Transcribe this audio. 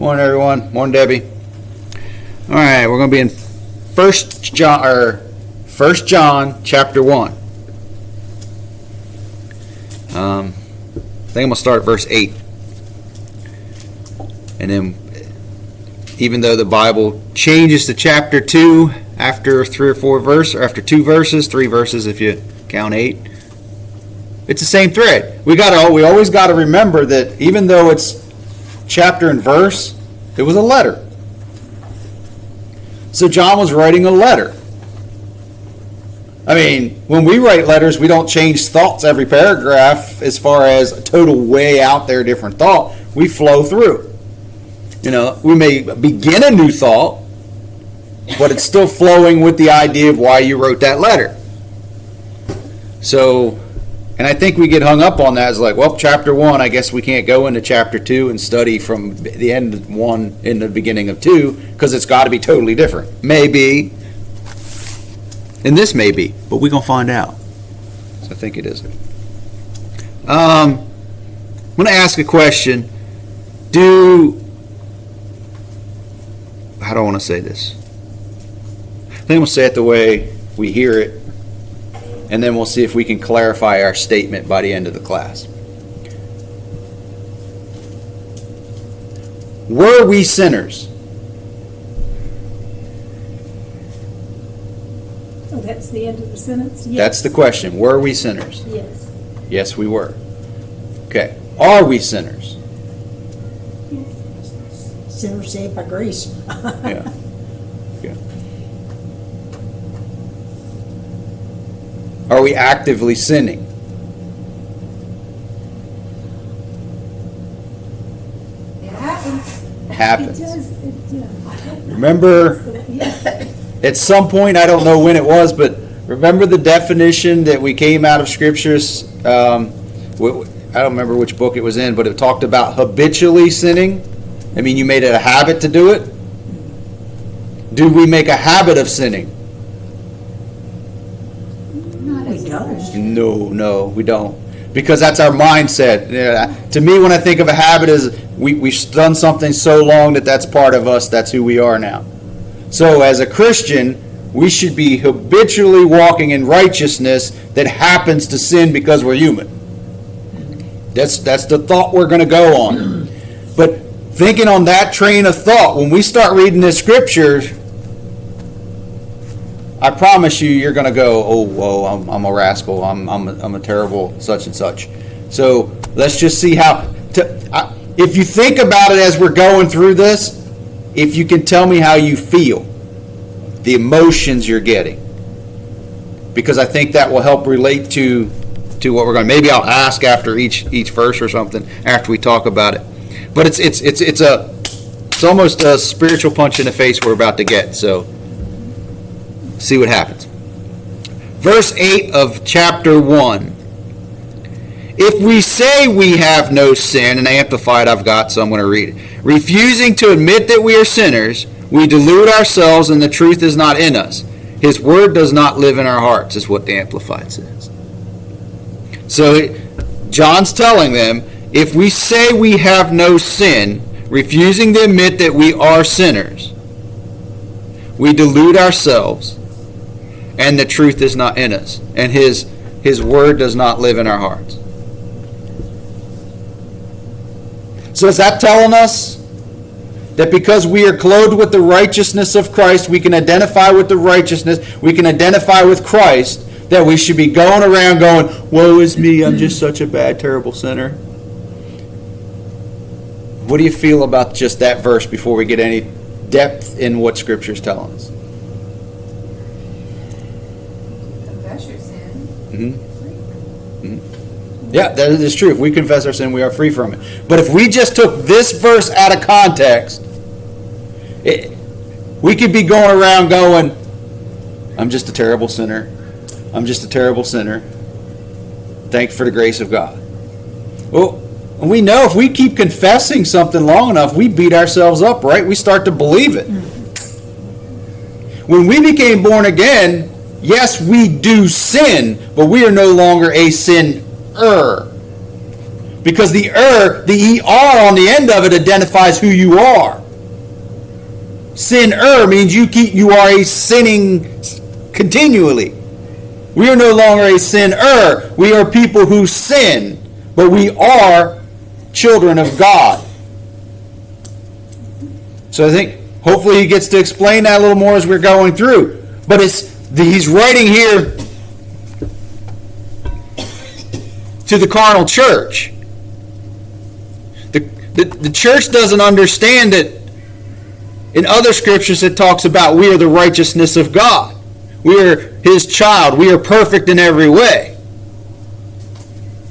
Morning, everyone. Morning, Debbie. All right, we're going to be in First John chapter 1. I think I'm going to start at verse 8. And then, even though the Bible changes to chapter 2 after 3 or 4 verses, or after 2 verses, 3 verses if you count 8, it's the same thread. We always got to remember that even though it's chapter and verse, it was a letter. So John was writing a letter. I mean, when we write letters, we don't change thoughts every paragraph as far as a total way out there different thought. We flow through. We may begin a new thought, but it's still flowing with the idea of why you wrote that letter. So, and I think we get hung up on that as like, well, chapter 1, I guess we can't go into chapter 2 and study from the end of 1 in the beginning of 2 because it's got to be totally different. Maybe. And this may be, but we're going to find out. So I think it is. I'm going to ask a question. How do I want to say this? I think we'll say it the way we hear it, and then we'll see if we can clarify our statement by the end of the class. Were we sinners? Oh, that's the end of the sentence? Yes. That's the question. Were we sinners? Yes. Yes, we were. Okay. Are we sinners? Yes. Sinners saved by grace. Yeah. Yeah. Are we actively sinning? It happens. Happens. It does. Remember, at some point, I don't know when it was, but remember the definition that we came out of Scriptures? I don't remember which book it was in, but it talked about habitually sinning. I mean, you made it a habit to do it. Do we make a habit of sinning? Not as We don't. No, we don't. Because that's our mindset. Yeah, to me, when I think of a habit, is we've done something so long that that's part of us. That's who we are now. So as a Christian, we should be habitually walking in righteousness that happens to sin because we're human. That's the thought we're going to go on. But thinking on that train of thought, when we start reading the scriptures, I promise you're going to go, oh, whoa, I'm a rascal. I'm a terrible such and such. So let's just see how. If you think about it as we're going through this, if you can tell me how you feel, the emotions you're getting, because I think that will help relate to what we're going. Maybe I'll ask after each verse or something after we talk about it. But it's almost a spiritual punch in the face we're about to get. So see what happens. Verse 8 of chapter 1. If we say we have no sin, and Amplified I've got, so I'm going to read it. Refusing to admit that we are sinners, we delude ourselves and the truth is not in us. His word does not live in our hearts, is what the Amplified says. So John's telling them, if we say we have no sin, refusing to admit that we are sinners, we delude ourselves and the truth is not in us. And his word does not live in our hearts. So is that telling us that because we are clothed with the righteousness of Christ, we can identify with the righteousness, we can identify with Christ, that we should be going around going, woe is me, I'm just such a bad, terrible sinner? What do you feel about just that verse before we get any depth in what Scripture is telling us? confess your sin. Mm-hmm. Yeah, that is true. If we confess our sin, we are free from it. But if we just took this verse out of context, we could be going around going, I'm just a terrible sinner. I'm just a terrible sinner. Thank you for the grace of God. Well, we know if we keep confessing something long enough, we beat ourselves up, right? We start to believe it. When we became born again, yes, we do sin, but we are no longer a sinner. Because the ER on the end of it identifies who you are. Sin-er means you are a sinning continually. We are no longer a sin-er. We are people who sin, but we are children of God. So I think hopefully he gets to explain that a little more as we're going through. But he's writing here to the carnal church. The church doesn't understand that in other scriptures it talks about we are the righteousness of God. We are his child. We are perfect in every way.